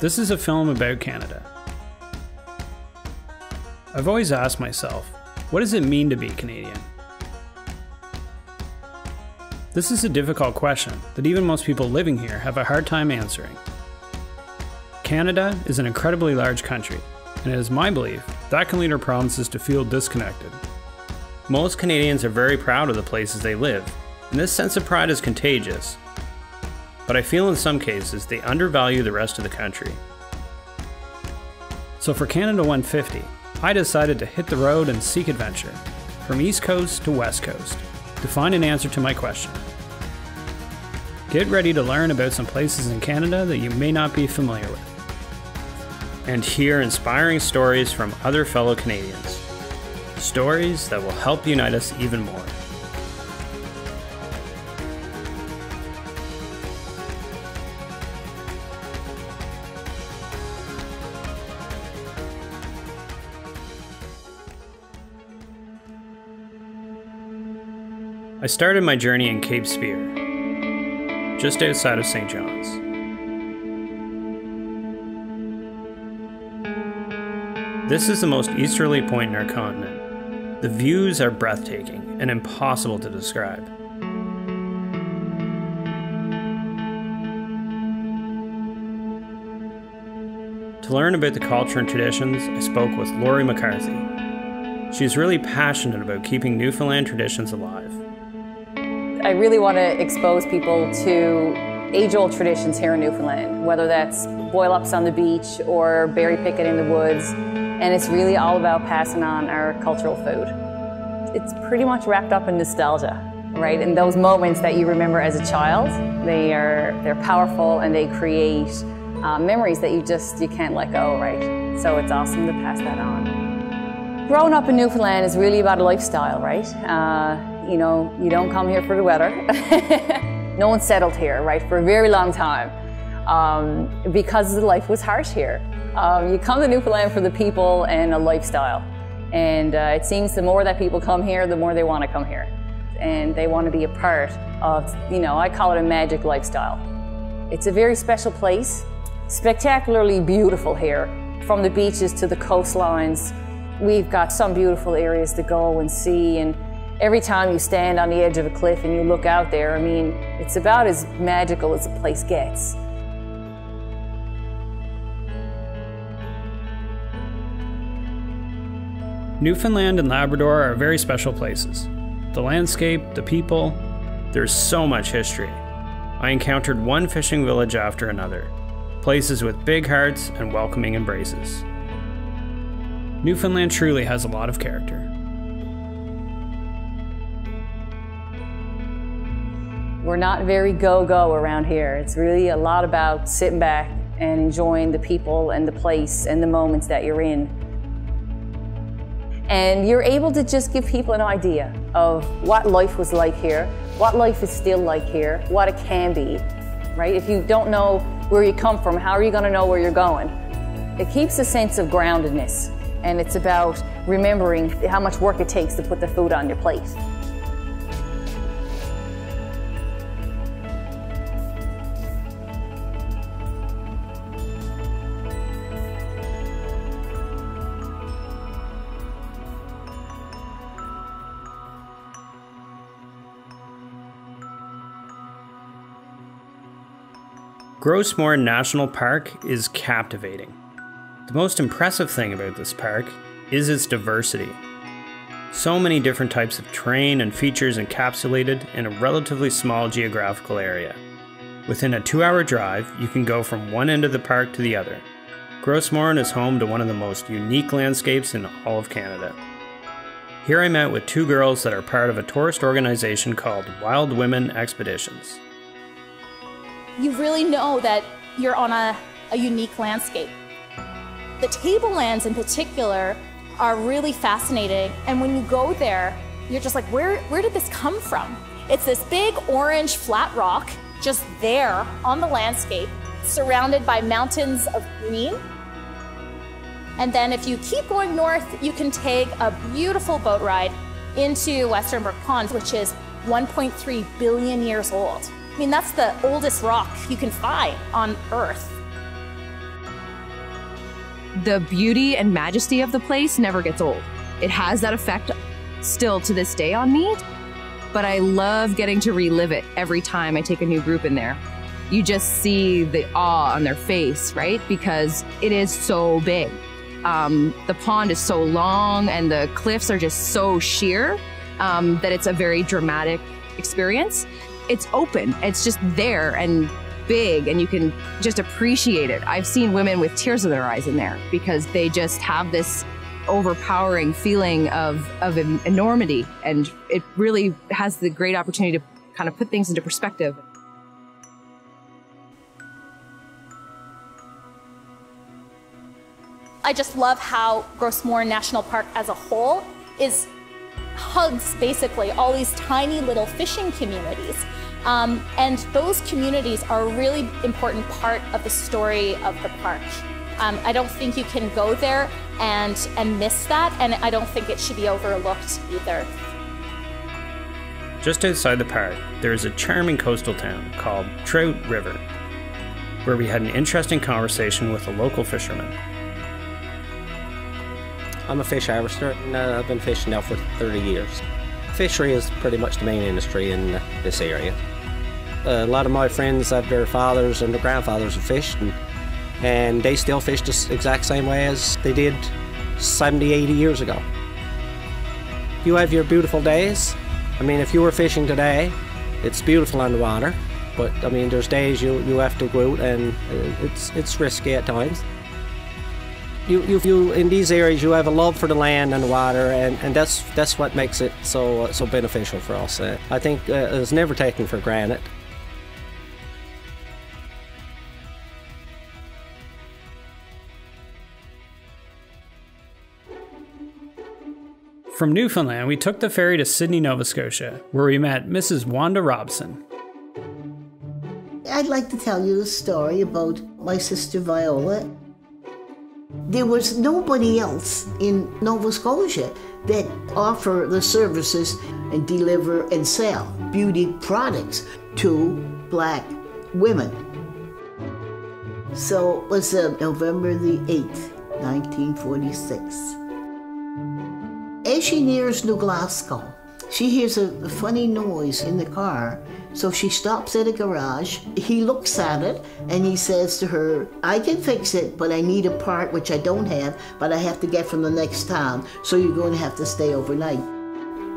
This is a film about Canada. I've always asked myself, what does it mean to be Canadian? This is a difficult question that even most people living here have a hard time answering. Canada is an incredibly large country, and it is my belief that can lead our provinces to feel disconnected. Most Canadians are very proud of the places they live, and this sense of pride is contagious. But I feel in some cases they undervalue the rest of the country. So for Canada 150, I decided to hit the road and seek adventure, from East Coast to West Coast, to find an answer to my question. Get ready to learn about some places in Canada that you may not be familiar with, and hear inspiring stories from other fellow Canadians. Stories that will help unite us even more. I started my journey in Cape Spear, just outside of St. John's. This is the most easterly point in our continent. The views are breathtaking and impossible to describe. To learn about the culture and traditions, I spoke with Laurie McCarthy. She's really passionate about keeping Newfoundland traditions alive. I really want to expose people to age-old traditions here in Newfoundland, whether that's boil-ups on the beach or berry picking in the woods, and it's really all about passing on our cultural food. It's pretty much wrapped up in nostalgia, right? And those moments that you remember as a child, they're powerful and they create memories that you can't let go, right? So it's awesome to pass that on. Growing up in Newfoundland is really about a lifestyle, right? You know, you don't come here for the weather. No one settled here, right, for a very long time because the life was harsh here. You come to Newfoundland for the people and a lifestyle. And it seems the more that people come here, the more they want to come here. And they want to be a part of, you know, I call it a magic lifestyle. It's a very special place, spectacularly beautiful here. From the beaches to the coastlines, we've got some beautiful areas to go and see. And every time you stand on the edge of a cliff and you look out there, I mean, it's about as magical as a place gets. Newfoundland and Labrador are very special places. The landscape, the people, there's so much history. I encountered one fishing village after another, places with big hearts and welcoming embraces. Newfoundland truly has a lot of character. We're not very go-go around here. It's really a lot about sitting back and enjoying the people and the place and the moments that you're in. And you're able to just give people an idea of what life was like here, what life is still like here, what it can be, right? If you don't know where you come from, how are you going to know where you're going? It keeps a sense of groundedness, and it's about remembering how much work it takes to put the food on your plate. Gros Morne National Park is captivating. The most impressive thing about this park is its diversity. So many different types of terrain and features encapsulated in a relatively small geographical area. Within a 2-hour drive, you can go from one end of the park to the other. Gros Morne is home to one of the most unique landscapes in all of Canada. Here I met with 2 girls that are part of a tourist organization called Wild Women Expeditions. You really know that you're on a unique landscape. The tablelands in particular are really fascinating, and when you go there, you're just like, where did this come from? It's this big orange flat rock just there on the landscape, surrounded by mountains of green. And then if you keep going north, you can take a beautiful boat ride into Western Brook Pond, which is 1.3 billion years old. I mean, that's the oldest rock you can find on Earth. the beauty and majesty of the place never gets old. It has that effect still to this day on me, but I love getting to relive it every time I take a new group in there. You just see the awe on their face, right? Because it is so big. The pond is so long and the cliffs are just so sheer that it's a very dramatic experience. It's open, it's just there and big, and you can just appreciate it. I've seen women with tears in their eyes in there because they just have this overpowering feeling of enormity, and it really has the great opportunity to kind of put things into perspective. I just love how Gros Morne National Park as a whole hugs basically all these tiny little fishing communities. And those communities are a really important part of the story of the park. I don't think you can go there and miss that, and I don't think it should be overlooked either. Just outside the park, there is a charming coastal town called Trout River, where we had an interesting conversation with a local fisherman. I'm a fish harvester, and I've been fishing now for 30 years. Fishery is pretty much the main industry in this area. A lot of my friends have their fathers and their grandfathers have fished, and they still fish the exact same way as they did 70, 80 years ago. You have your beautiful days. I mean, if you were fishing today, it's beautiful on the water, but I mean, there's days you have to go out, and it's risky at times. You in these areas, you have a love for the land and the water, and that's what makes it so beneficial for us. I think it's never taken for granted. From Newfoundland, we took the ferry to Sydney, Nova Scotia, where we met Mrs. Wanda Robson. I'd like to tell you a story about my sister Viola. There was nobody else in Nova Scotia that offer the services and deliver and sell beauty products to Black women. So it was November the 8th, 1946. As she nears New Glasgow, she hears a funny noise in the car, so she stops at a garage. He looks at it and he says to her, I can fix it, but I need a part which I don't have, but I have to get from the next town, so you're going to have to stay overnight.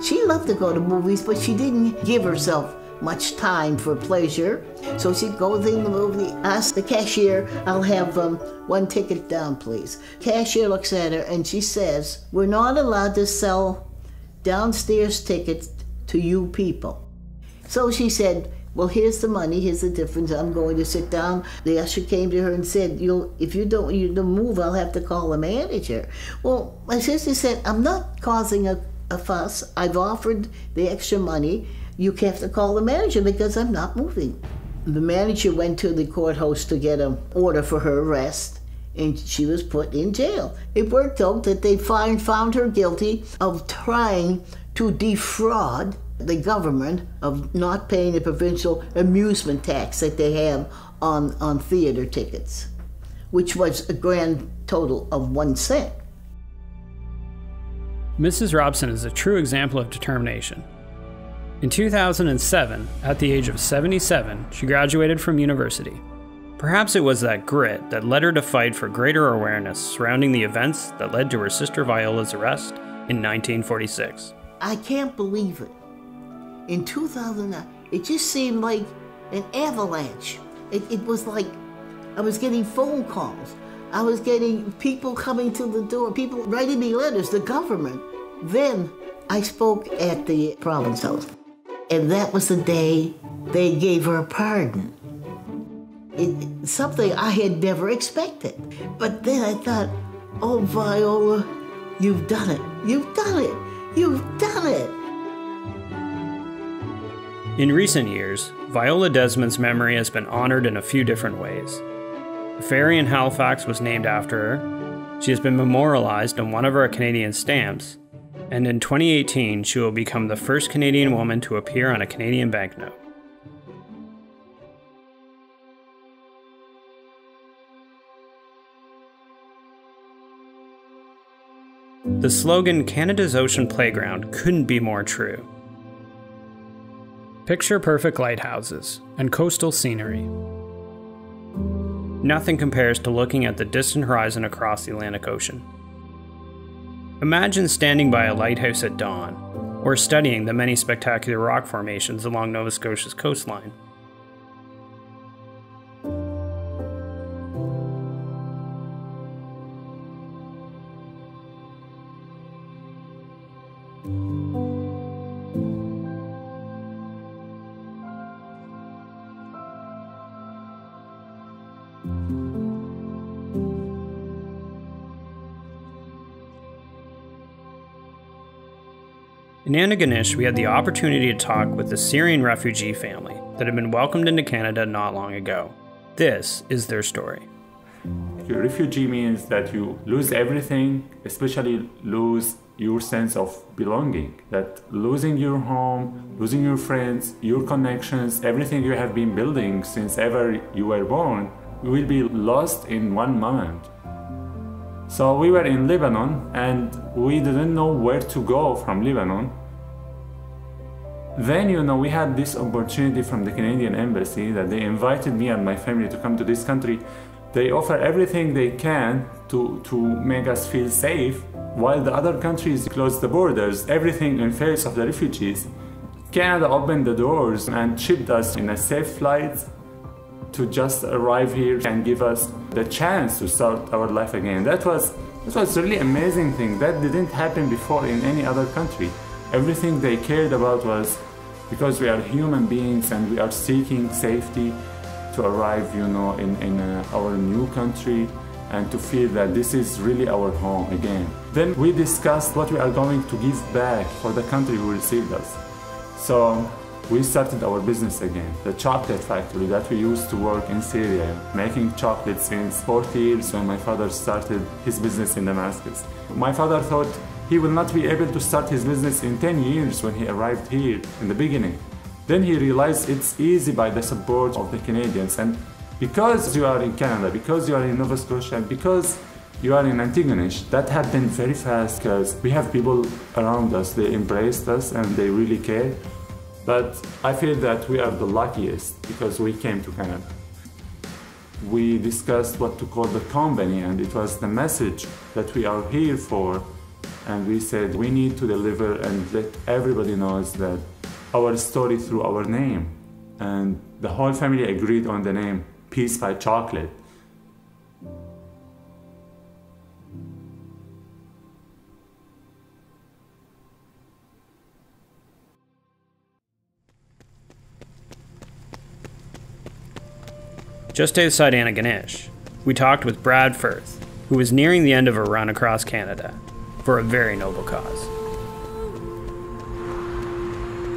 She loved to go to movies, but she didn't give herself much time for pleasure, so she goes in the movie, asks the cashier, I'll have one ticket down, please. Cashier looks at her and she says, we're not allowed to sell downstairs tickets to you people. So she said, well, here's the money, here's the difference, I'm going to sit down. The usher came to her and said, if you don't move, I'll have to call the manager. Well, my sister said, I'm not causing a fuss. I've offered the extra money. You have to call the manager because I'm not moving. The manager went to the courthouse to get an order for her arrest, and she was put in jail. It worked out that they found her guilty of trying to defraud the government of not paying the provincial amusement tax that they have on theater tickets, which was a grand total of 1 cent. Mrs. Robson is a true example of determination. In 2007, at the age of 77, she graduated from university. Perhaps it was that grit that led her to fight for greater awareness surrounding the events that led to her sister Viola's arrest in 1946. I can't believe it. In 2009, it just seemed like an avalanche. It was like I was getting phone calls. I was getting people coming to the door, people writing me letters, the government. Then I spoke at the province house. And that was the day they gave her a pardon. It's something I had never expected. But then I thought, oh, Viola, you've done it. You've done it. You've done it. In recent years, Viola Desmond's memory has been honored in a few different ways. A ferry in Halifax was named after her. She has been memorialized on one of our Canadian stamps. And in 2018, she will become the first Canadian woman to appear on a Canadian banknote. The slogan "Canada's Ocean Playground" couldn't be more true. Picture perfect lighthouses and coastal scenery. Nothing compares to looking at the distant horizon across the Atlantic Ocean. Imagine standing by a lighthouse at dawn, or studying the many spectacular rock formations along Nova Scotia's coastline. In Antigonish, we had the opportunity to talk with the Syrian refugee family that had been welcomed into Canada not long ago. This is their story. Your refugee means that you lose everything, especially lose your sense of belonging. That losing your home, losing your friends, your connections, everything you have been building since ever you were born, will be lost in one moment. So we were in Lebanon and we didn't know where to go from Lebanon. Then, we had this opportunity from the Canadian Embassy that they invited me and my family to come to this country. They offer everything they can to make us feel safe, while the other countries close the borders, everything in face of the refugees. Canada opened the doors and shipped us in a safe flight to just arrive here and give us the chance to start our life again. That was really amazing thing. That didn't happen before in any other country. Everything they cared about was because we are human beings and we are seeking safety to arrive, in our new country and to feel that this is really our home again. Then we discussed what we are going to give back for the country who received us. So we started our business again, the chocolate factory that we used to work in Syria, making chocolate since 40 years when my father started his business in Damascus. My father thought he will not be able to start his business in 10 years when he arrived here in the beginning. Then he realized it's easy by the support of the Canadians. And because you are in Canada, because you are in Nova Scotia, and because you are in Antigonish, that happened very fast because we have people around us. They embraced us and they really care. But I feel that we are the luckiest because we came to Canada. We discussed what to call the company, and it was the message that we are here for. And we said we need to deliver and let everybody knows that our story through our name. And the whole family agreed on the name Peace by Chocolate. Just outside Antigonish, we talked with Brad Firth, who was nearing the end of a run across Canada for a very noble cause.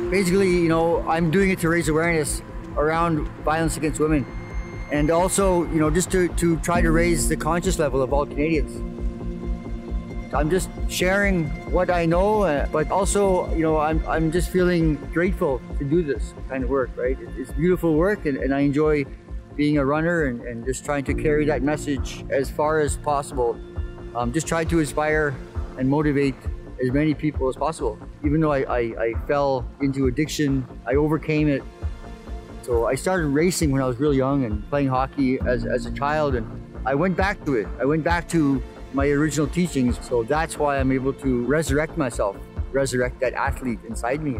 Basically, I'm doing it to raise awareness around violence against women, and also, just to try to raise the conscious level of all Canadians. I'm just sharing what I know, but also, I'm just feeling grateful to do this kind of work, right? It's beautiful work, and I enjoy being a runner and just trying to carry that message as far as possible. Just try to inspire and motivate as many people as possible. Even though I fell into addiction, I overcame it. So I started racing when I was real young and playing hockey as a child, and I went back to it. I went back to my original teachings. So that's why I'm able to resurrect myself, resurrect that athlete inside me,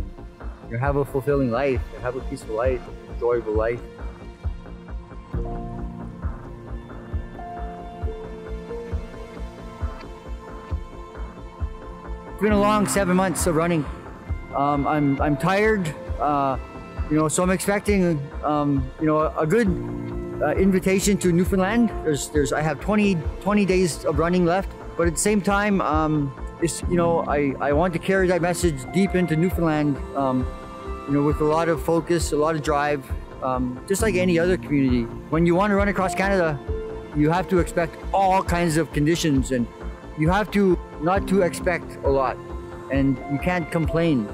and have a fulfilling life, have a peaceful life, enjoyable life. It's been a long 7 months of running. I'm tired, so I'm expecting, a good invitation to Newfoundland. I have 20 days of running left, but at the same time, I want to carry that message deep into Newfoundland, with a lot of focus, a lot of drive, just like any other community. When you want to run across Canada, you have to expect all kinds of conditions, and you have to not to expect a lot, and you can't complain.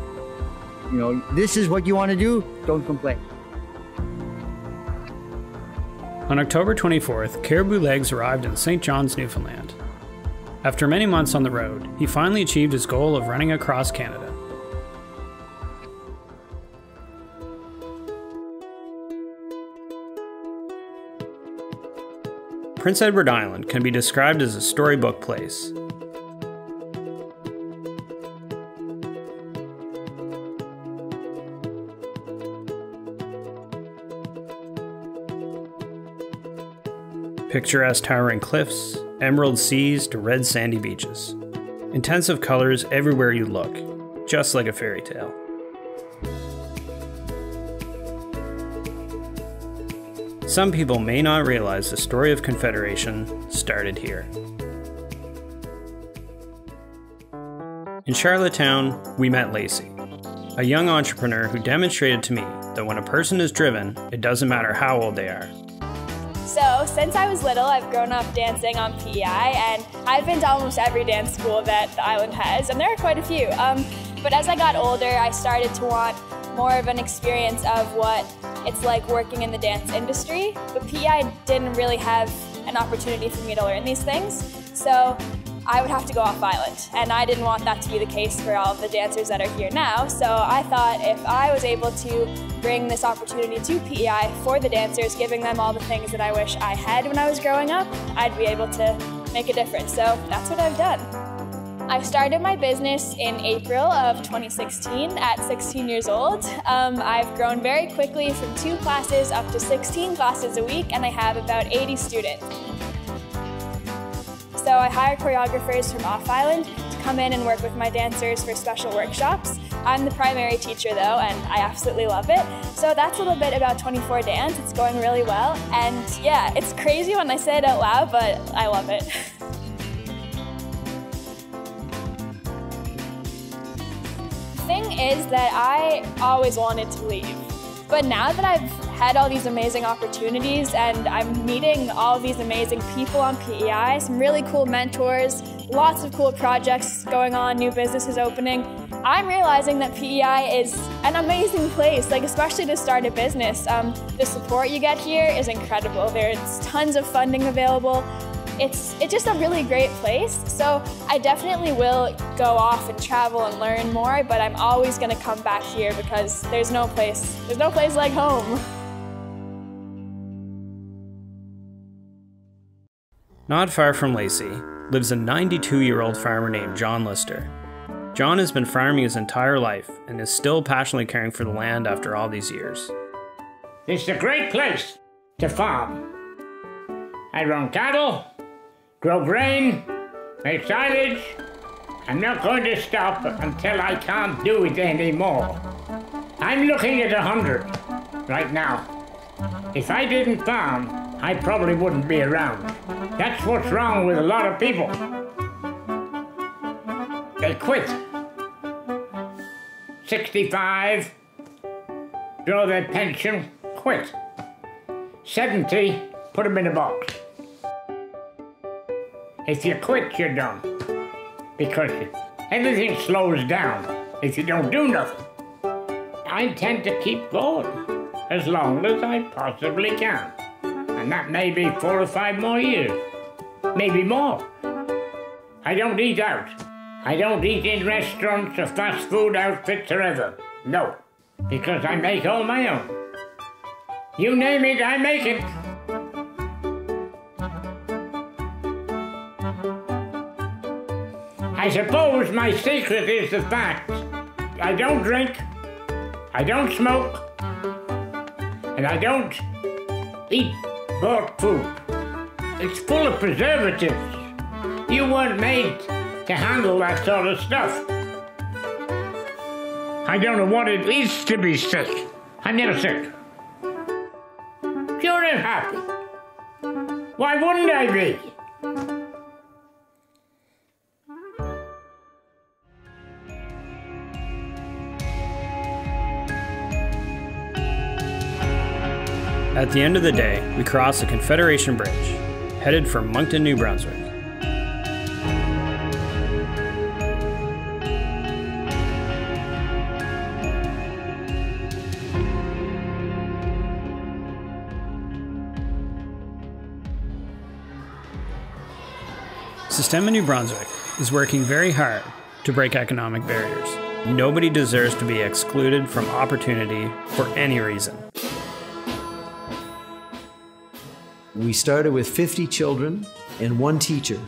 This is what you want to do, don't complain. On October 24th, Caribou Legs arrived in St. John's, Newfoundland. After many months on the road, he finally achieved his goal of running across Canada. Prince Edward Island can be described as a storybook place. Picturesque towering cliffs, emerald seas to red sandy beaches. Intensive colors everywhere you look, just like a fairy tale. Some people may not realize the story of Confederation started here. In Charlottetown, we met Lacey, a young entrepreneur who demonstrated to me that when a person is driven, it doesn't matter how old they are. So, since I was little, I've grown up dancing on PEI, and I've been to almost every dance school that the island has, and there are quite a few. But as I got older, I started to want more of an experience of what it's like working in the dance industry. But PEI didn't really have an opportunity for me to learn these things, so I would have to go off island, and I didn't want that to be the case for all of the dancers that are here now. So I thought if I was able to bring this opportunity to PEI for the dancers, giving them all the things that I wish I had when I was growing up, I'd be able to make a difference. So that's what I've done. I started my business in April of 2016 at 16 years old. I've grown very quickly from 2 classes up to 16 classes a week, and I have about 80 students. So I hire choreographers from off-island to come in and work with my dancers for special workshops. I'm the primary teacher though, and I absolutely love it. So that's a little bit about 24 Dance. It's going really well, and yeah, it's crazy when I say it out loud, but I love it. The thing is that I always wanted to leave, but now that I've had all these amazing opportunities and I'm meeting all these amazing people on PEI, some really cool mentors, lots of cool projects going on, new businesses opening, I'm realizing that PEI is an amazing place, like especially to start a business. The support you get here is incredible. There's tons of funding available. It's just a really great place. So I definitely will go off and travel and learn more, but I'm always gonna come back here because there's no place like home. Not far from Lacey lives a 92-year-old farmer named John Lister. John has been farming his entire life and is still passionately caring for the land after all these years. It's a great place to farm. I run cattle, grow grain, make silage. I'm not going to stop until I can't do it anymore. I'm looking at 100 right now. If I didn't farm, I probably wouldn't be around. That's what's wrong with a lot of people. They quit. 65, draw their pension, quit. 70, put them in a box. If you quit, you're done. Because everything slows down if you don't do nothing. I intend to keep going as long as I possibly can. And that may be 4 or 5 more years, maybe more. I don't eat out. I don't eat in restaurants or fast food outfits or ever. No, because I make all my own. You name it, I make it. I suppose my secret is the fact I don't drink, I don't smoke, and I don't eat bought food. It's full of preservatives. You weren't made to handle that sort of stuff. I don't know what it is to be sick. I'm never sick. Pure and happy. Why wouldn't I be? At the end of the day, we cross the Confederation Bridge, headed for Moncton, New Brunswick. Sistema New Brunswick is working very hard to break economic barriers. Nobody deserves to be excluded from opportunity for any reason. We started with 50 children and 1 teacher.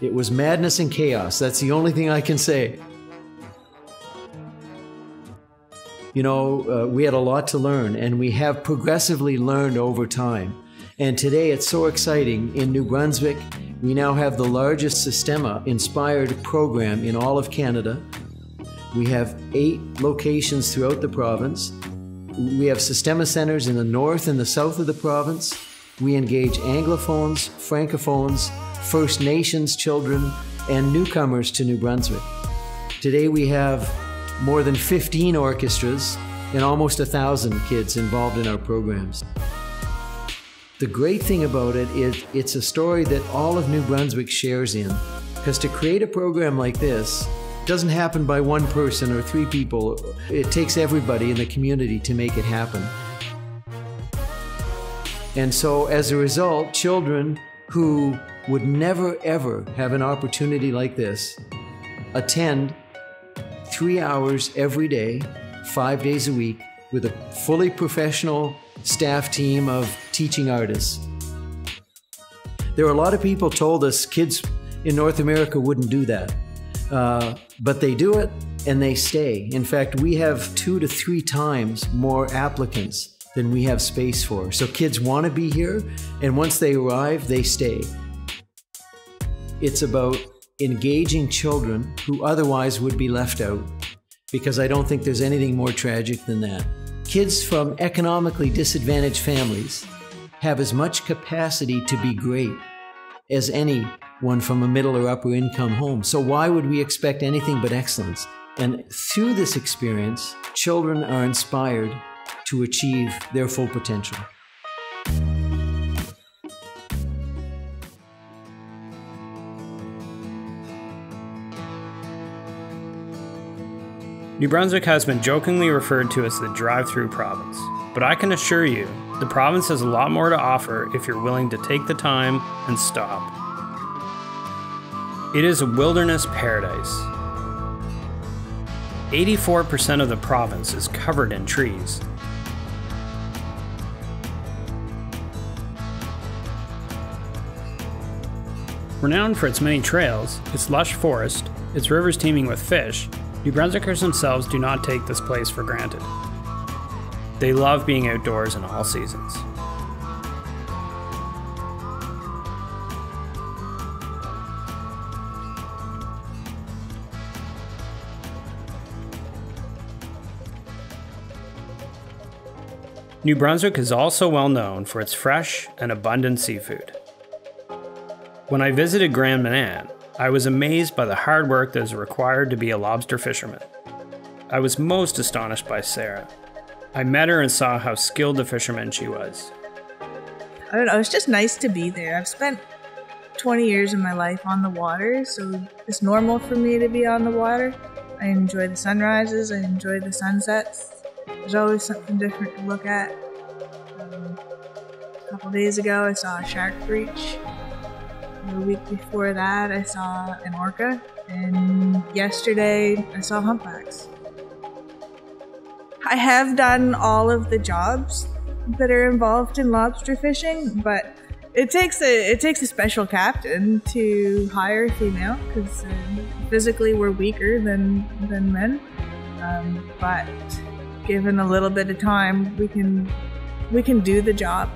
It was madness and chaos. That's the only thing I can say. You know, we had a lot to learn, and we have progressively learned over time. And today it's so exciting. In New Brunswick, we now have the largest Sistema-inspired program in all of Canada. We have 8 locations throughout the province. We have Sistema centers in the north and the south of the province. We engage Anglophones, Francophones, First Nations children, and newcomers to New Brunswick. Today we have more than 15 orchestras and almost 1,000 kids involved in our programs. The great thing about it is it's a story that all of New Brunswick shares in, because to create a program like this doesn't happen by 1 person or 3 people. It takes everybody in the community to make it happen. And so as a result, children who would never ever have an opportunity like this attend 3 hours every day, 5 days a week, with a fully professional staff team of teaching artists. There are a lot of people told us kids in North America wouldn't do that. But they do it and they stay. In fact, we have 2 to 3 times more applicants than we have space for. So kids want to be here, and once they arrive, they stay. It's about engaging children who otherwise would be left out, because I don't think there's anything more tragic than that. Kids from economically disadvantaged families have as much capacity to be great as anyone from a middle or upper income home. So why would we expect anything but excellence? And through this experience, children are inspired to achieve their full potential. New Brunswick has been jokingly referred to as the drive-through province, but I can assure you, the province has a lot more to offer if you're willing to take the time and stop. It is a wilderness paradise. 84% of the province is covered in trees. Renowned for its many trails, its lush forest, its rivers teeming with fish, New Brunswickers themselves do not take this place for granted. They love being outdoors in all seasons. New Brunswick is also well known for its fresh and abundant seafood. When I visited Grand Manan, I was amazed by the hard work that is required to be a lobster fisherman. I was most astonished by Sarah. I met her and saw how skilled a fisherman she was. I don't know, it's just nice to be there. I've spent 20 years of my life on the water, so it's normal for me to be on the water. I enjoy the sunrises, I enjoy the sunsets. There's always something different to look at. A couple days ago I saw a shark breach. The week before that I saw an orca, and yesterday I saw humpbacks. I have done all of the jobs that are involved in lobster fishing, but it takes a special captain to hire a female, because physically we're weaker than men. But given a little bit of time, we can do the job.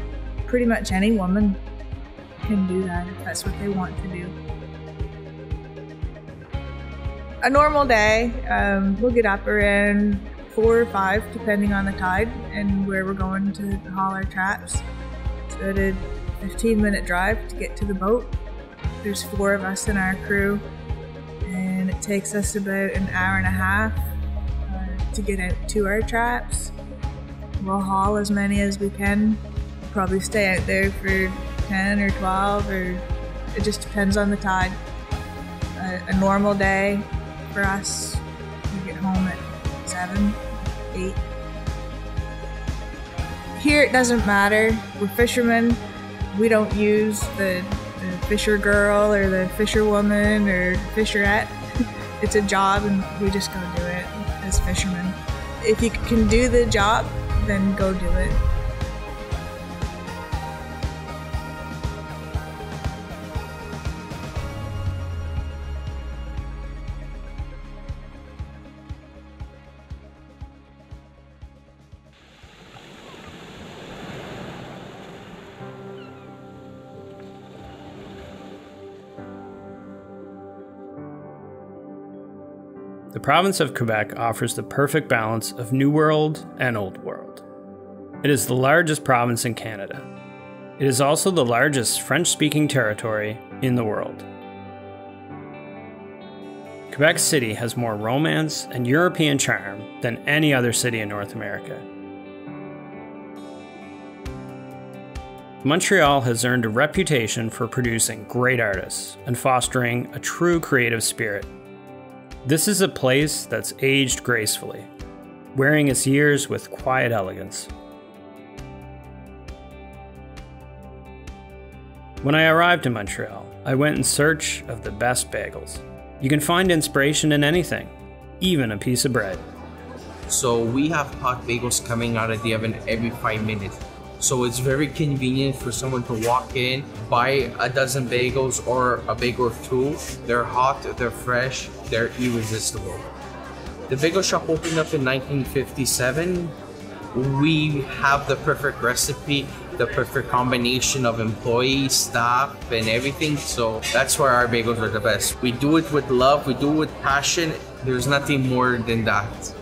Pretty much any woman can do that if that's what they want to do. A normal day, we'll get up around 4 or 5 depending on the tide and where we're going to haul our traps. So I did a 15-minute drive to get to the boat. There's 4 of us in our crew, and it takes us about an hour and a half to get out to our traps. We'll haul as many as we can. Probably stay out there for 10 or 12, or it just depends on the tide. A normal day for us, we get home at 7, 8. Here it doesn't matter. We're fishermen. We don't use the fisher girl or the fisherwoman or fisherette. It's a job and we just go do it as fishermen. If you can do the job, then go do it. The province of Quebec offers the perfect balance of New World and Old World. It is the largest province in Canada. It is also the largest French-speaking territory in the world. Quebec City has more romance and European charm than any other city in North America. Montreal has earned a reputation for producing great artists and fostering a true creative spirit. This is a place that's aged gracefully, wearing its years with quiet elegance. When I arrived in Montreal, I went in search of the best bagels. You can find inspiration in anything, even a piece of bread. So we have hot bagels coming out of the oven every 5 minutes. So it's very convenient for someone to walk in, buy a dozen bagels or a bagel or two. They're hot, they're fresh, they're irresistible. The bagel shop opened up in 1957. We have the perfect recipe, the perfect combination of employees, staff, and everything. So that's why our bagels are the best. We do it with love, we do it with passion. There's nothing more than that.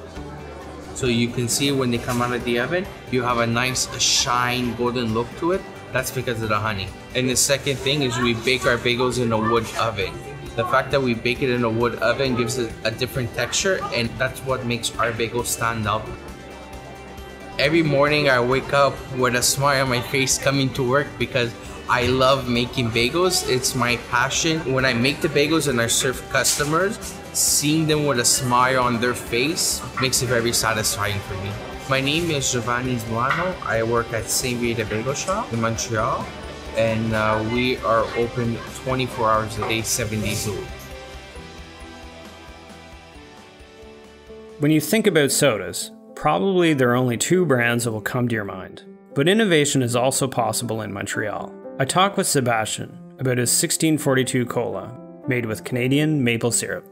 So you can see when they come out of the oven, you have a nice shine, golden look to it. That's because of the honey. And the second thing is we bake our bagels in a wood oven. The fact that we bake it in a wood oven gives it a different texture, and that's what makes our bagels stand out. Every morning I wake up with a smile on my face coming to work because I love making bagels. It's my passion. When I make the bagels and I serve customers, seeing them with a smile on their face makes it very satisfying for me. My name is Giovanni Zbuano. I work at St. Rita Bagel Shop in Montreal, and we are open 24 hours a day, 7 days a week. When you think about sodas, probably there are only 2 brands that will come to your mind. But innovation is also possible in Montreal. I talked with Sebastian about his 1642 Cola, made with Canadian maple syrup.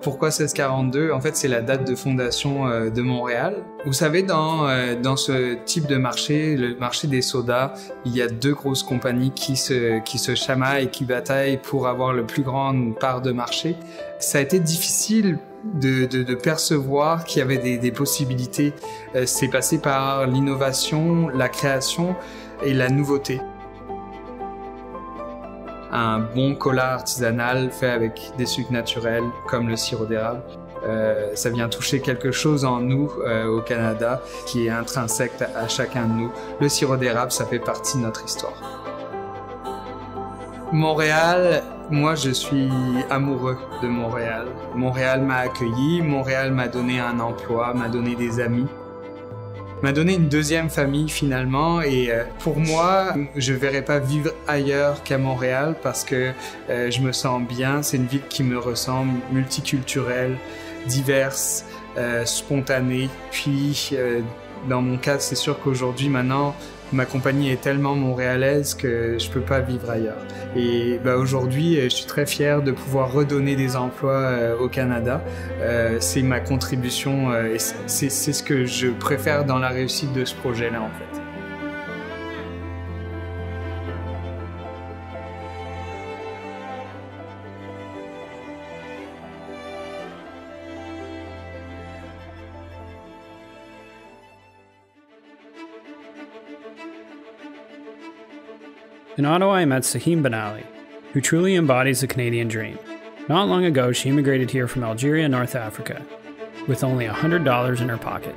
Pourquoi 1642? En fait, c'est la date de fondation de Montréal. Vous savez, dans ce type de marché, le marché des sodas, il y a 2 grosses compagnies qui se chamaillent et qui bataillent pour avoir le plus grande part de marché. Ça a été difficile de percevoir qu'il y avait des possibilités. C'est passé par l'innovation, la création et la nouveauté. Un bon cola artisanal fait avec des sucres naturels comme le sirop d'érable. Ça vient toucher quelque chose en nous au Canada qui est intrinsèque à chacun de nous. Le sirop d'érable, ça fait partie de notre histoire. Montréal, moi je suis amoureux de Montréal. Montréal m'a accueilli, Montréal m'a donné un emploi, m'a donné des amis. M'a donné une deuxième famille finalement, et pour moi, je ne verrais pas vivre ailleurs qu'à Montréal parce que je me sens bien. C'est une ville qui me ressemble, multiculturelle, diverse, spontanée. Puis dans mon cas, c'est sûr qu'aujourd'hui maintenant, ma compagnie est tellement montréalaise que je peux pas vivre ailleurs. Et aujourd'hui, je suis très fier de pouvoir redonner des emplois au Canada. C'est ma contribution et c'est ce que je préfère dans la réussite de ce projet-là en fait. In Ottawa, I met Sahim Benali, who truly embodies the Canadian dream. Not long ago, she immigrated here from Algeria, North Africa, with only $100 in her pocket.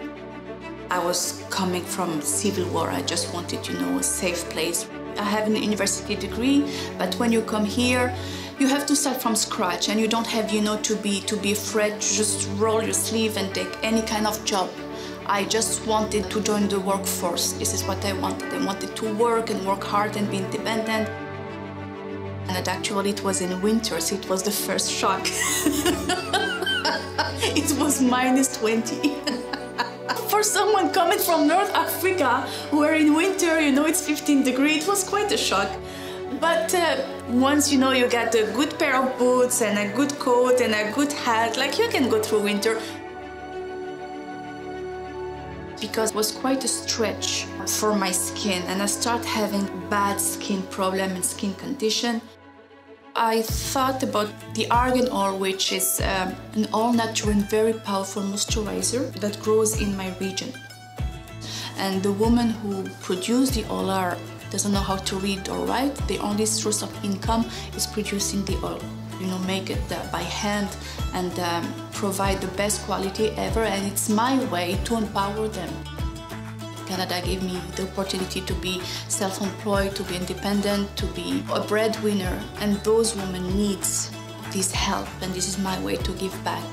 I was coming from civil war. I just wanted, a safe place. I have a university degree, but when you come here, you have to start from scratch, and you don't have, to be afraid to just roll your sleeve and take any kind of job. I just wanted to join the workforce. This is what I wanted. I wanted to work and work hard and be independent. And actually it was in winter, so it was the first shock. It was -20. For someone coming from North Africa, where in winter, you know, it's 15 degrees, it was quite a shock. But once, you know, you get a good pair of boots and a good coat and a good hat, like you can go through winter. Because it was quite a stretch for my skin, and I started having bad skin problem and skin condition. I thought about the argan oil, which is an all-natural and very powerful moisturizer that grows in my region. And the woman who produced the oil doesn't know how to read or write. The only source of income is producing the oil. You know, make it by hand and provide the best quality ever, and it's my way to empower them. Canada gave me the opportunity to be self-employed, to be independent, to be a breadwinner, and those women need this help, and this is my way to give back.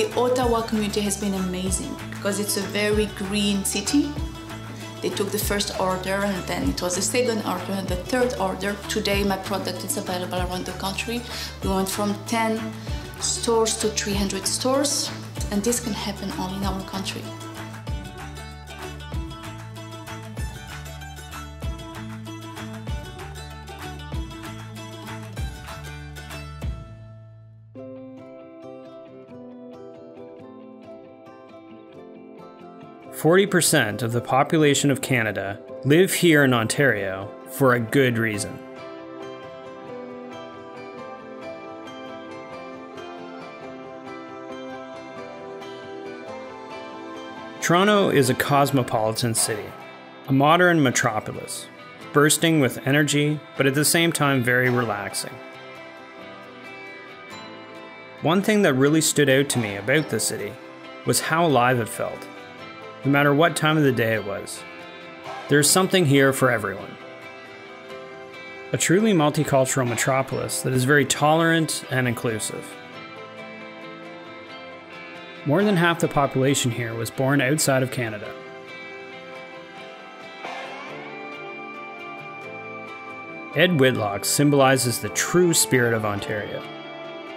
The Ottawa community has been amazing because it's a very green city. They took the first order, and then it was the second order and the third order. Today my product is available around the country. We went from 10 stores to 300 stores, and this can happen only in our country. %40 of the population of Canada live here in Ontario for a good reason. Toronto is a cosmopolitan city, a modern metropolis, bursting with energy, but at the same time very relaxing. One thing that really stood out to me about the city was how alive it felt. No matter what time of the day it was, there's something here for everyone. A truly multicultural metropolis that is very tolerant and inclusive. More than half the population here was born outside of Canada. Ed Whitlock symbolizes the true spirit of Ontario.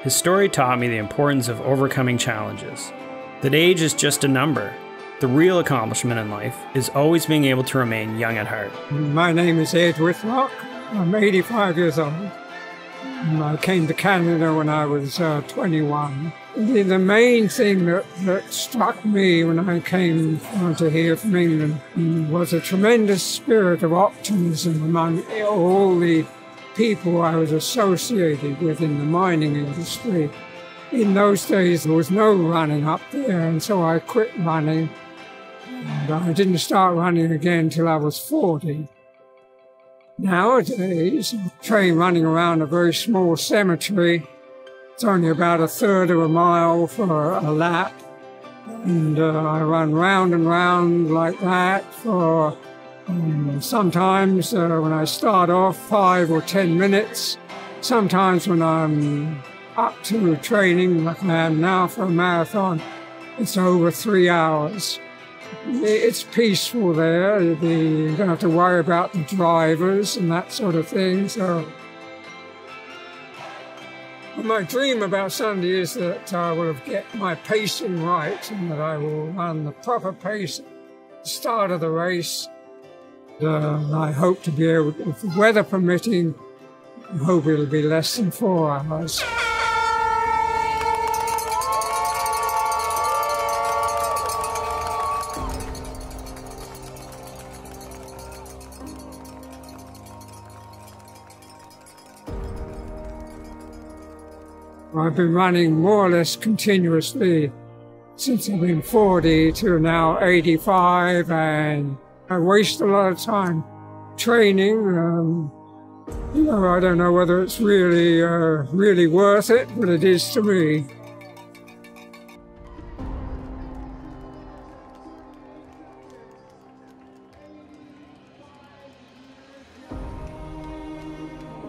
His story taught me the importance of overcoming challenges, that age is just a number. The real accomplishment in life is always being able to remain young at heart. My name is Ed Whitlock. I'm 85 years old. I came to Canada when I was 21. The main thing that struck me when I came to here from England was a tremendous spirit of optimism among all the people I was associated with in the mining industry. In those days, there was no running up there, and so I quit running. And I didn't start running again until I was 40. Nowadays, I train running around a very small cemetery. It's only about 1/3 of a mile for a lap. And I run round and round like that for sometimes when I start off 5 or 10 minutes. Sometimes when I'm up to training like I am now for a marathon, it's over 3 hours. It's peaceful there. You don't have to worry about the drivers and that sort of thing. So my dream about Sunday is that I will get my pacing right and that I will run the proper pace at the start of the race. I hope to be able, if the weather permitting, I hope it'll be less than 4 hours. I've been running more or less continuously since I've been 40 to now 85, and I waste a lot of time training. You know, I don't know whether it's really worth it, but it is to me.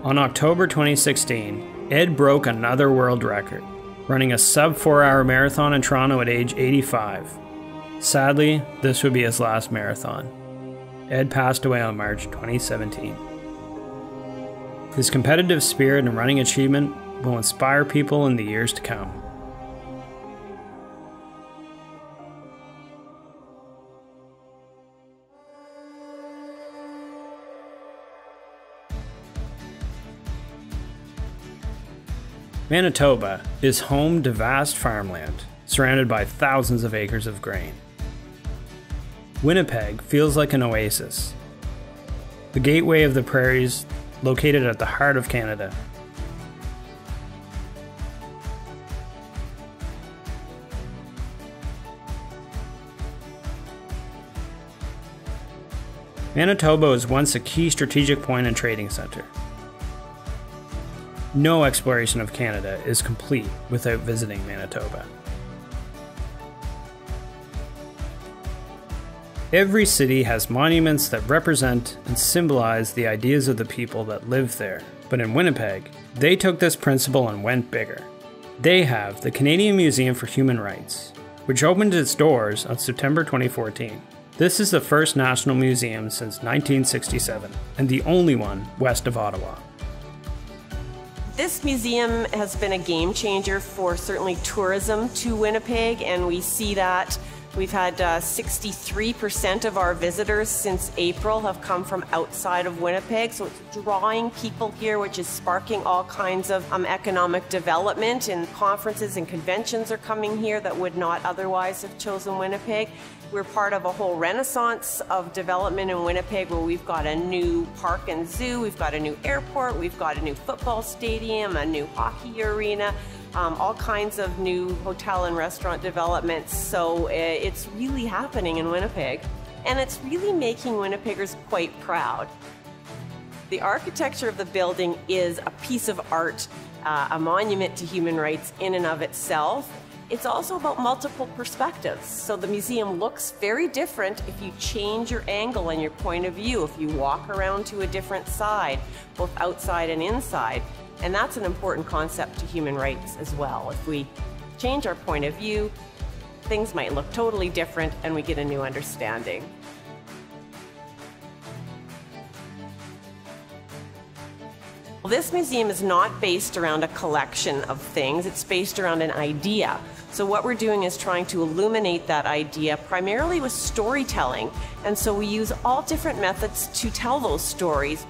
On October 2016, Ed broke another world record, running a sub-4-hour marathon in Toronto at age 85. Sadly, this would be his last marathon. Ed passed away on March 2017. His competitive spirit and running achievement will inspire people in the years to come. Manitoba is home to vast farmland, surrounded by thousands of acres of grain. Winnipeg feels like an oasis, the gateway of the prairies, located at the heart of Canada. Manitoba was once a key strategic point and trading center. No exploration of Canada is complete without visiting Manitoba. Every city has monuments that represent and symbolize the ideas of the people that live there. But in Winnipeg, they took this principle and went bigger. They have the Canadian Museum for Human Rights, which opened its doors on September 2014. This is the first national museum since 1967, and the only one west of Ottawa. This museum has been a game changer for certainly tourism to Winnipeg, and we see that we've had 63% of our visitors since April have come from outside of Winnipeg, so it's drawing people here, which is sparking all kinds of economic development, and conferences and conventions are coming here that would not otherwise have chosen Winnipeg. We're part of a whole renaissance of development in Winnipeg, where we've got a new park and zoo, we've got a new airport, we've got a new football stadium, a new hockey arena, all kinds of new hotel and restaurant developments. So it's really happening in Winnipeg, and it's really making Winnipeggers quite proud. The architecture of the building is a piece of art, a monument to human rights in and of itself. It's also about multiple perspectives. So the museum looks very different if you change your angle and your point of view, if you walk around to a different side, both outside and inside. And that's an important concept to human rights as well. If we change our point of view, things might look totally different and we get a new understanding. This museum is not based around a collection of things, it's based around an idea. So what we're doing is trying to illuminate that idea primarily with storytelling. And so we use all different methods to tell those stories.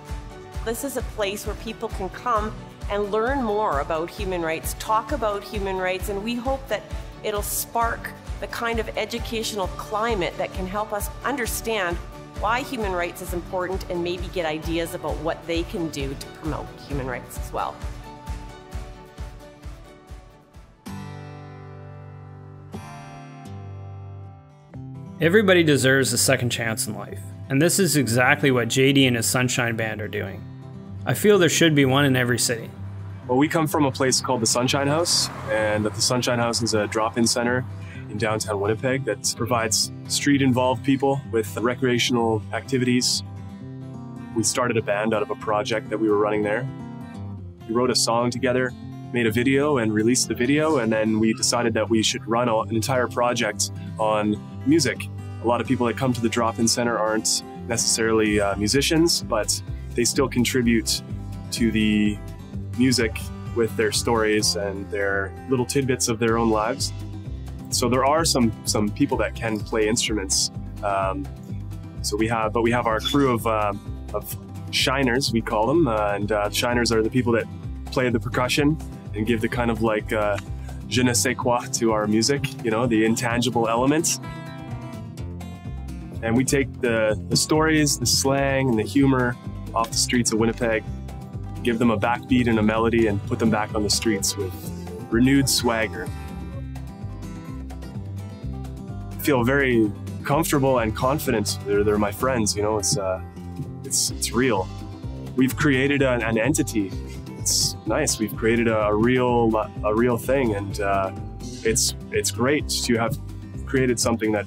This is a place where people can come and learn more about human rights, talk about human rights, and we hope that it'll spark the kind of educational climate that can help us understand why human rights is important and maybe get ideas about what they can do to promote human rights as well. Everybody deserves a second chance in life, and this is exactly what JD and his Sunshine Band are doing. I feel there should be one in every city. Well, we come from a place called the Sunshine House, and the Sunshine House is a drop-in center in downtown Winnipeg that provides street-involved people with recreational activities. We started a band out of a project that we were running there. We wrote a song together, made a video and released the video, and then we decided that we should run an entire project on music. A lot of people that come to the drop-in center aren't necessarily musicians, but they still contribute to the music with their stories and their little tidbits of their own lives. So there are some people that can play instruments. So we have our crew of shiners, we call them, and shiners are the people that play the percussion and give the kind of like je ne sais quoi to our music, you know, the intangible elements. And we take the stories, the slang, and the humor off the streets of Winnipeg, give them a backbeat and a melody, and put them back on the streets with renewed swagger. I feel very comfortable and confident. They're my friends, you know, it's real. We've created an entity. It's nice. We've created a real thing, and it's great to have created something that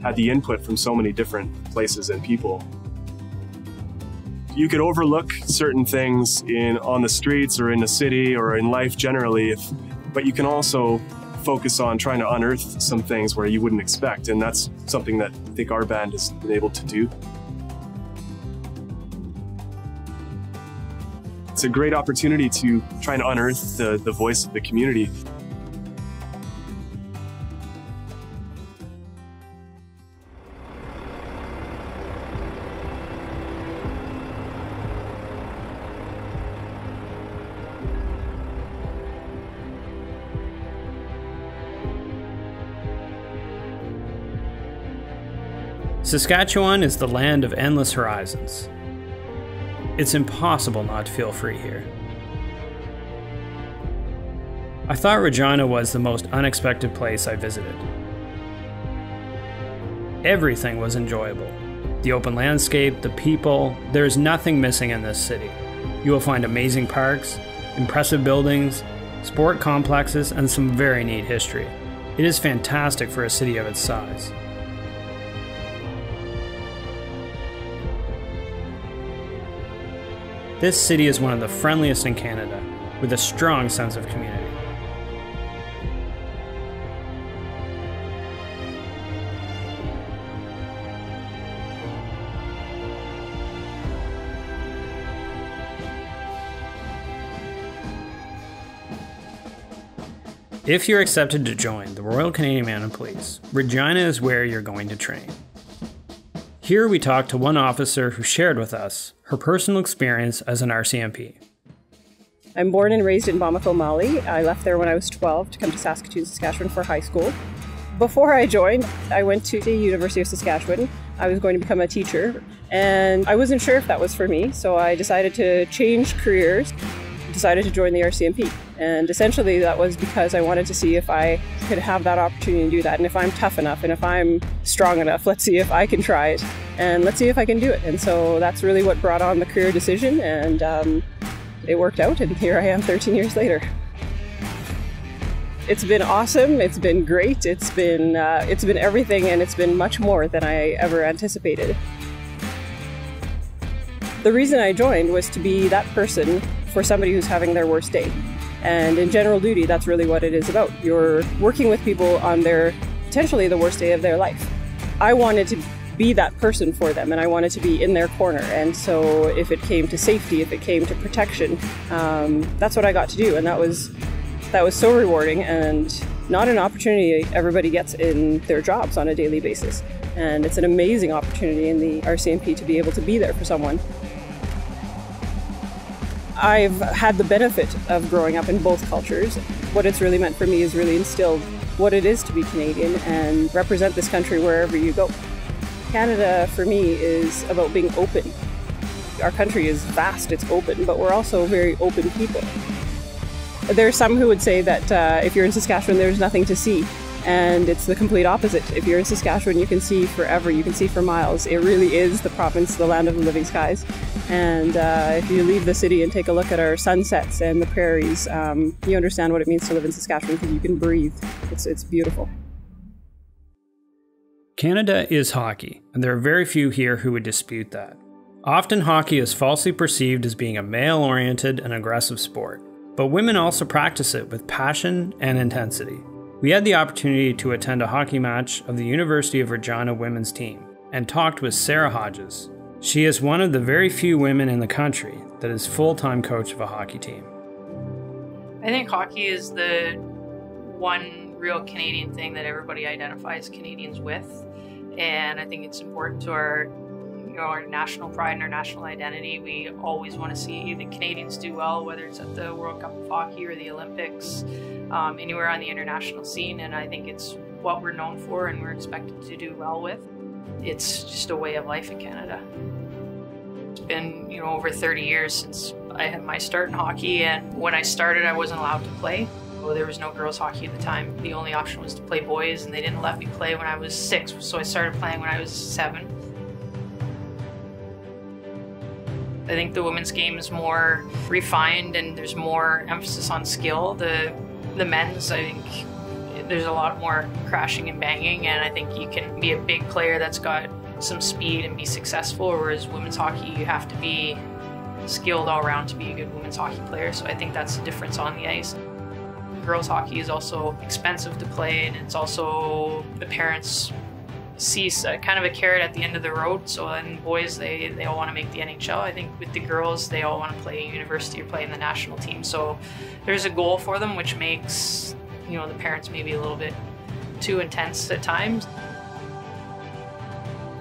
had the input from so many different places and people. You could overlook certain things on the streets or in the city or in life generally, but you can also focus on trying to unearth some things where you wouldn't expect, and that's something that I think our band has been able to do. It's a great opportunity to try and unearth the voice of the community. Saskatchewan is the land of endless horizons. It's impossible not to feel free here. I thought Regina was the most unexpected place I visited. Everything was enjoyable. The open landscape, the people, there's nothing missing in this city. You will find amazing parks, impressive buildings, sport complexes, and some very neat history. It is fantastic for a city of its size. This city is one of the friendliest in Canada, with a strong sense of community. If you're accepted to join the Royal Canadian Mounted Police, Regina is where you're going to train. Here we talked to one officer who shared with us her personal experience as an RCMP. I'm born and raised in Bamako, Mali. I left there when I was 12 to come to Saskatoon, Saskatchewan for high school. Before I joined, I went to the University of Saskatchewan. I was going to become a teacher, and I wasn't sure if that was for me, so I decided to change careers, decided to join the RCMP. And essentially that was because I wanted to see if I could have that opportunity to do that, and if I'm tough enough, and if I'm strong enough, let's see if I can try it, and let's see if I can do it. And so that's really what brought on the career decision, and it worked out, and here I am 13 years later. It's been awesome, it's been great, it's been everything, and it's been much more than I ever anticipated. The reason I joined was to be that person for somebody who's having their worst day. And in general duty, that's really what it is about. You're working with people on their potentially the worst day of their life. I wanted to be that person for them, and I wanted to be in their corner. And so if it came to safety, if it came to protection, that's what I got to do. And that was so rewarding, and not an opportunity everybody gets in their jobs on a daily basis. And it's an amazing opportunity in the RCMP to be able to be there for someone. I've had the benefit of growing up in both cultures. What it's really meant for me is really instilled what it is to be Canadian and represent this country wherever you go. Canada, for me, is about being open. Our country is vast, it's open, but we're also very open people. There are some who would say that if you're in Saskatchewan, there's nothing to see. And it's the complete opposite. If you're in Saskatchewan, you can see forever, you can see for miles. It really is the province, the land of the living skies. And if you leave the city and take a look at our sunsets and the prairies, you understand what it means to live in Saskatchewan, because you can breathe. It's beautiful. Canada is hockey, and there are very few here who would dispute that. Often hockey is falsely perceived as being a male-oriented and aggressive sport, but women also practice it with passion and intensity. We had the opportunity to attend a hockey match of the University of Regina women's team and talked with Sarah Hodges. She is one of the very few women in the country that is full-time coach of a hockey team. I think hockey is the one real Canadian thing that everybody identifies Canadians with, and I think it's important to our national pride and our national identity. We always want to see the Canadians do well, whether it's at the World Cup of Hockey or the Olympics, anywhere on the international scene, and I think it's what we're known for and we're expected to do well with. It's just a way of life in Canada. It's been, over 30 years since I had my start in hockey, and when I started, I wasn't allowed to play. There was no girls hockey at the time. The only option was to play boys, and they didn't let me play when I was 6, so I started playing when I was 7. I think the women's game is more refined and there's more emphasis on skill. The men's, I think there's a lot more crashing and banging, and I think you can be a big player that's got some speed and be successful, whereas women's hockey, you have to be skilled all around to be a good women's hockey player, so I think that's the difference on the ice. Girls hockey is also expensive to play, and it's also, the parents see kind of a carrot at the end of the road. So then boys, they all want to make the NHL. I think with the girls, they all want to play university or play in the national team. So there's a goal for them, which makes, you know, the parents maybe a little bit too intense at times.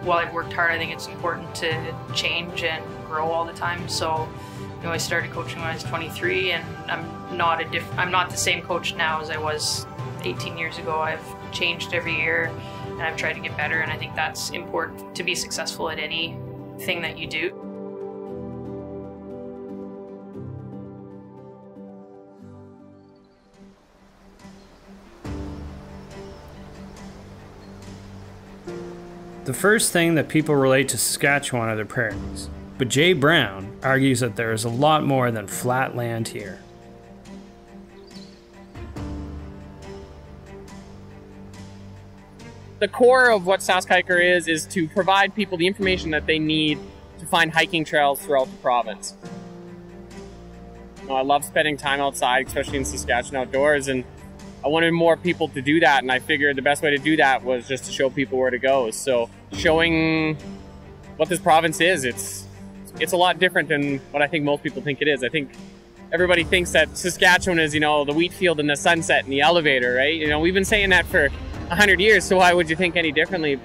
While I've worked hard, I think it's important to change and grow all the time. So, you know, I started coaching when I was 23, and I'm not the same coach now as I was 18 years ago. I've changed every year, and I've tried to get better, and I think that's important to be successful at anything that you do. The first thing that people relate to Saskatchewan are the prairies, but Jay Brown argues that there is a lot more than flat land here. The core of what Saskhiker is to provide people the information that they need to find hiking trails throughout the province. You know, I love spending time outside, especially in Saskatchewan outdoors, and I wanted more people to do that, and I figured the best way to do that was just to show people where to go. So showing what this province is, it's a lot different than what I think most people think it is. I think everybody thinks that Saskatchewan is, you know, the wheat field and the sunset and the elevator, right? You know, we've been saying that for 100 years, so why would you think any differently?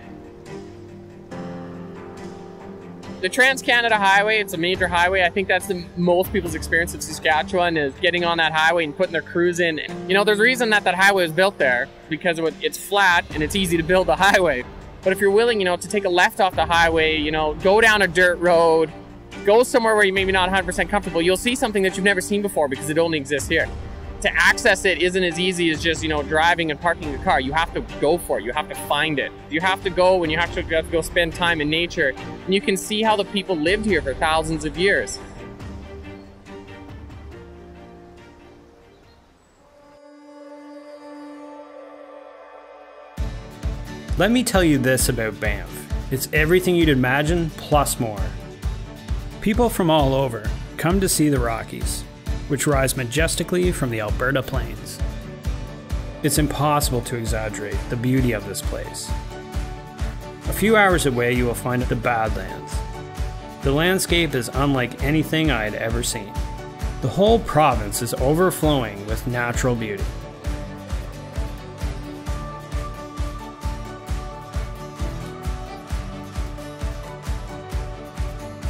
The Trans-Canada Highway, it's a major highway. I think that's the most people's experience of Saskatchewan, is getting on that highway and putting their crews in. You know, there's a reason that highway was built there, because it's flat and it's easy to build a highway. But if you're willing, you know, to take a left off the highway, you know, go down a dirt road, go somewhere where you're maybe not 100% comfortable, you'll see something that you've never seen before because it only exists here. To access it isn't as easy as just, you know, driving and parking your car. You have to go for it. You have to find it. You have to go, and you have to go spend time in nature. And you can see how the people lived here for thousands of years. Let me tell you this about Banff. It's everything you'd imagine, plus more. People from all over come to see the Rockies, which rise majestically from the Alberta plains. It's impossible to exaggerate the beauty of this place. A few hours away you will find the Badlands. The landscape is unlike anything I had ever seen. The whole province is overflowing with natural beauty.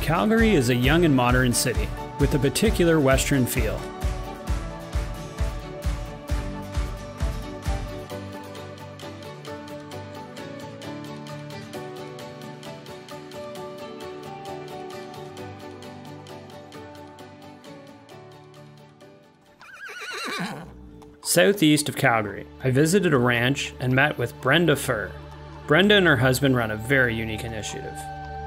Calgary is a young and modern city with a particular Western feel. Southeast of Calgary, I visited a ranch and met with Brenda Furr. Brenda and her husband run a very unique initiative.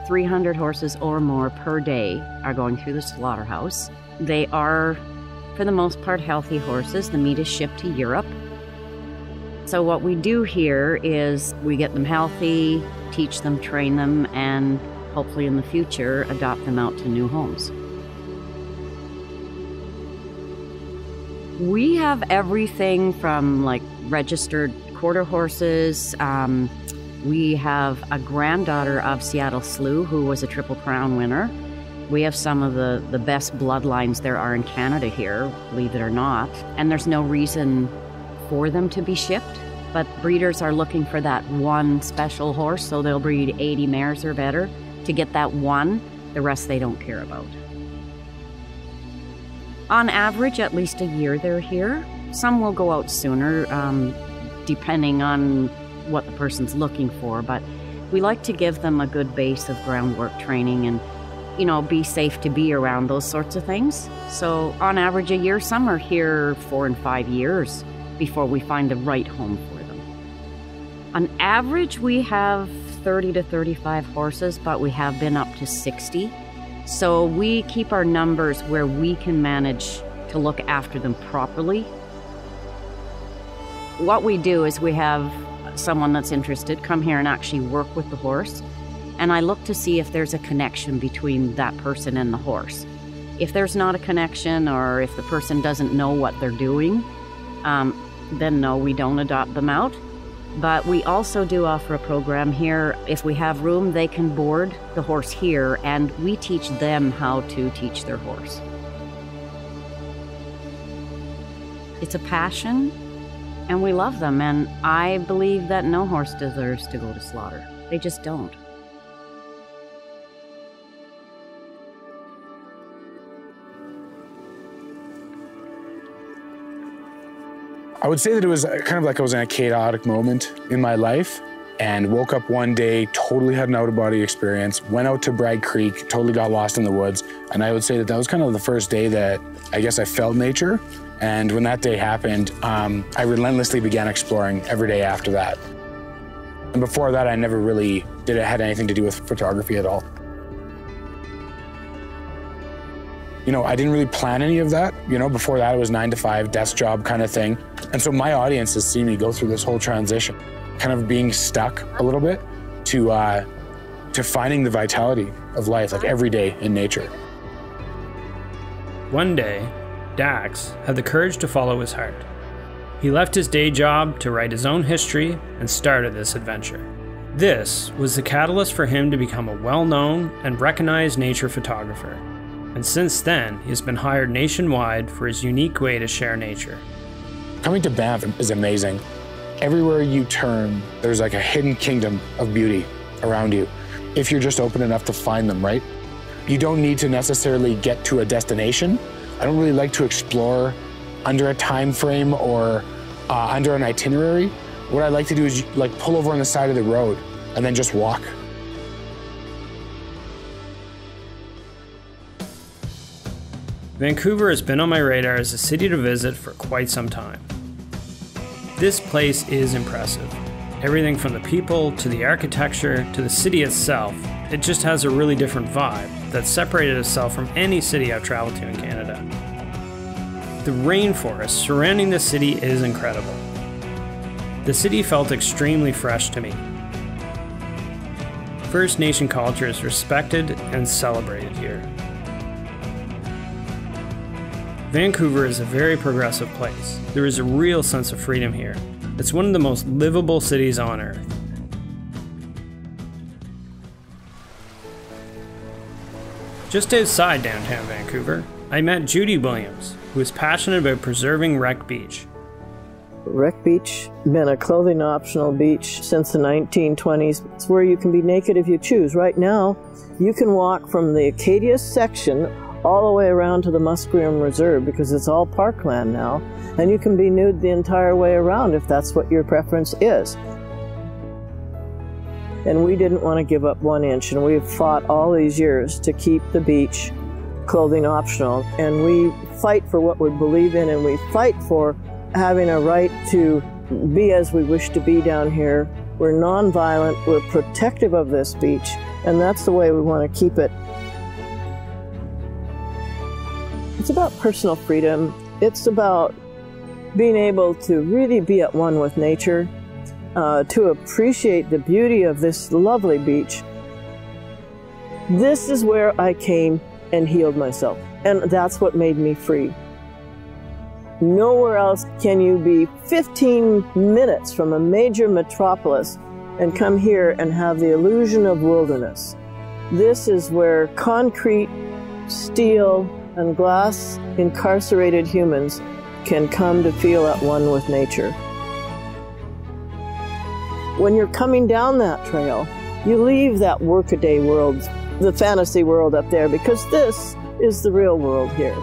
300 horses or more per day are going through the slaughterhouse. They are, for the most part, healthy horses. The meat is shipped to Europe. So what we do here is we get them healthy, teach them, train them, and hopefully in the future adopt them out to new homes. We have everything from like registered quarter horses. We have a granddaughter of Seattle Slew who was a Triple Crown winner. We have some of the best bloodlines there are in Canada here, believe it or not. And there's no reason for them to be shipped, but breeders are looking for that one special horse, so they'll breed 80 mares or better to get that one. The rest they don't care about. On average, at least a year they're here. Some will go out sooner, depending on what the person's looking for, but we like to give them a good base of groundwork training and, you know, be safe to be around, those sorts of things. So on average a year, some are here 4 and 5 years before we find the right home for them. On average, we have 30 to 35 horses, but we have been up to 60. So we keep our numbers where we can manage to look after them properly. What we do is we have someone that's interested come here and actually work with the horse, and I look to see if there's a connection between that person and the horse. If there's not a connection, or if the person doesn't know what they're doing, then no, we don't adopt them out. But we also do offer a program here. If we have room, they can board the horse here, and we teach them how to teach their horse. It's a passion, and we love them, and I believe that no horse deserves to go to slaughter. They just don't. I would say that it was kind of like I was in a chaotic moment in my life and woke up one day, totally had an out-of-body experience, went out to Bragg Creek, totally got lost in the woods. And I would say that that was kind of the first day that I guess I felt nature. And when that day happened, I relentlessly began exploring every day after that. And before that, I never really had anything to do with photography at all. You know, I didn't really plan any of that. You know, before that, it was 9 to 5, desk job kind of thing. And so my audience has seen me go through this whole transition, kind of being stuck a little bit to finding the vitality of life, like every day in nature. One day, Dax had the courage to follow his heart. He left his day job to write his own history and started this adventure. This was the catalyst for him to become a well-known and recognized nature photographer. And since then, he has been hired nationwide for his unique way to share nature. Coming to Banff is amazing. Everywhere you turn, there's like a hidden kingdom of beauty around you, if you're just open enough to find them, right? You don't need to necessarily get to a destination. I don't really like to explore under a time frame or under an itinerary. What I like to do is like pull over on the side of the road and then just walk. Vancouver has been on my radar as a city to visit for quite some time. This place is impressive. Everything from the people to the architecture to the city itself, it just has a really different vibe that separated itself from any city I've traveled to in Canada. The rainforest surrounding the city is incredible. The city felt extremely fresh to me. First Nation culture is respected and celebrated here. Vancouver is a very progressive place. There is a real sense of freedom here. It's one of the most livable cities on earth. Just outside downtown Vancouver, I met Judy Williams, who is passionate about preserving Wreck Beach. Wreck Beach been a clothing optional beach since the 1920s. It's where you can be naked if you choose. Right now, you can walk from the Acadia section all the way around to the Musqueam Reserve because it's all parkland now, and you can be nude the entire way around if that's what your preference is. And we didn't want to give up 1 inch, and we've fought all these years to keep the beach clothing optional, and we fight for what we believe in, and we fight for having a right to be as we wish to be down here. We're non-violent, we're protective of this beach, and that's the way we want to keep it. It's about personal freedom. It's about being able to really be at one with nature, to appreciate the beauty of this lovely beach. This is where I came and healed myself, and that's what made me free. Nowhere else can you be 15 minutes from a major metropolis and come here and have the illusion of wilderness. This is where concrete, steel, and glass incarcerated humans can come to feel at one with nature. When you're coming down that trail, you leave that workaday world, the fantasy world up there, because this is the real world here.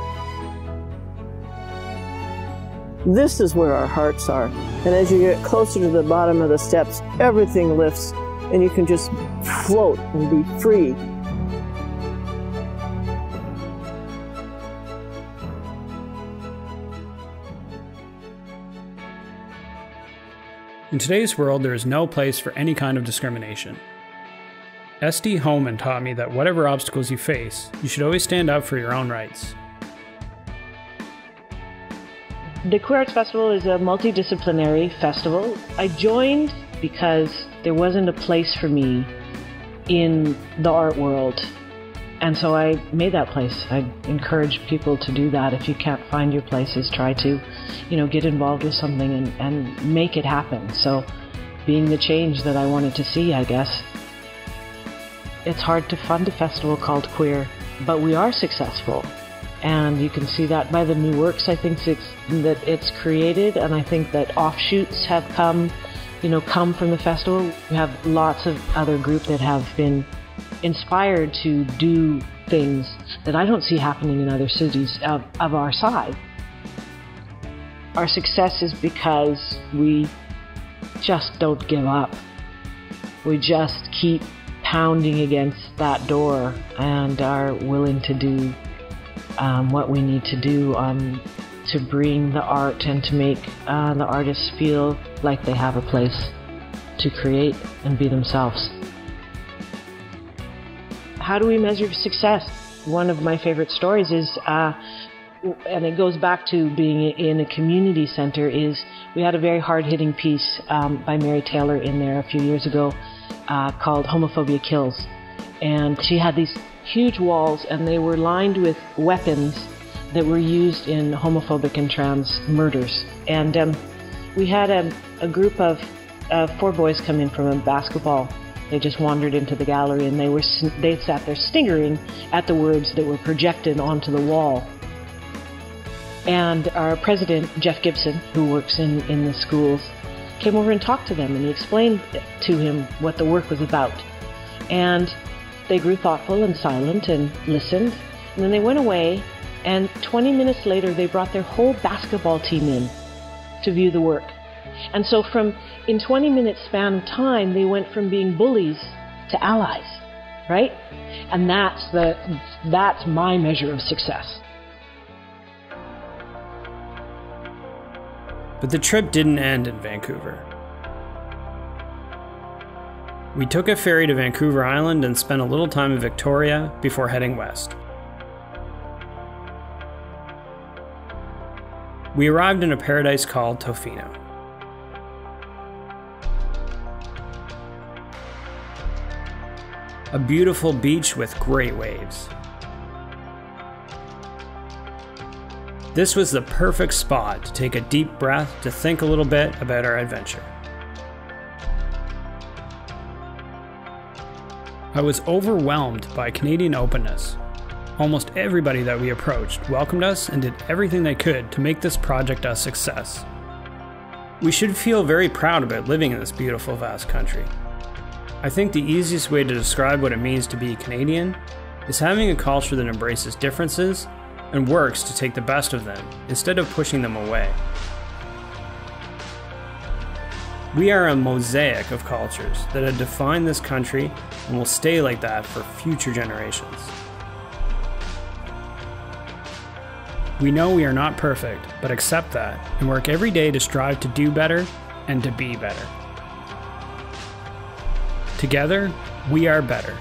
This is where our hearts are. And as you get closer to the bottom of the steps, everything lifts and you can just float and be free. In today's world, there is no place for any kind of discrimination. S.D. Holman taught me that whatever obstacles you face, you should always stand up for your own rights. The Queer Arts Festival is a multidisciplinary festival. I joined because there wasn't a place for me in the art world. And so I made that place. I encourage people to do that. If you can't find your places, try to, get involved with something and make it happen. So being the change that I wanted to see, I guess. It's hard to fund a festival called Queer, but we are successful. And you can see that by the new works I think that it's created, and I think that offshoots have come from the festival. We have lots of other groups that have been inspired to do things that I don't see happening in other cities of our size. Our success is because we just don't give up. We just keep pounding against that door and are willing to do what we need to do to bring the art and to make the artists feel like they have a place to create and be themselves. How do we measure success? One of my favorite stories is, and it goes back to being in a community center, is we had a very hard-hitting piece by Mary Taylor in there a few years ago called Homophobia Kills. And she had these huge walls, and they were lined with weapons that were used in homophobic and trans murders. And we had a group of 4 boys come in from a basketball. They just wandered into the gallery, and they sat there sniggering at the words that were projected onto the wall. And our president, Jeff Gibson, who works in the schools, came over and talked to them, and he explained to him what the work was about. And they grew thoughtful and silent and listened, and then they went away, and 20 minutes later they brought their whole basketball team in to view the work. And so in 20 minutes span of time, they went from being bullies to allies, right? And that's my measure of success. But the trip didn't end in Vancouver. We took a ferry to Vancouver Island and spent a little time in Victoria before heading west. We arrived in a paradise called Tofino. A beautiful beach with great waves. This was the perfect spot to take a deep breath, to think a little bit about our adventure. I was overwhelmed by Canadian openness. Almost everybody that we approached welcomed us and did everything they could to make this project a success. We should feel very proud about living in this beautiful, vast country. I think the easiest way to describe what it means to be Canadian is having a culture that embraces differences and works to take the best of them instead of pushing them away. We are a mosaic of cultures that have defined this country and will stay like that for future generations. We know we are not perfect, but accept that and work every day to strive to do better and to be better. Together, we are better.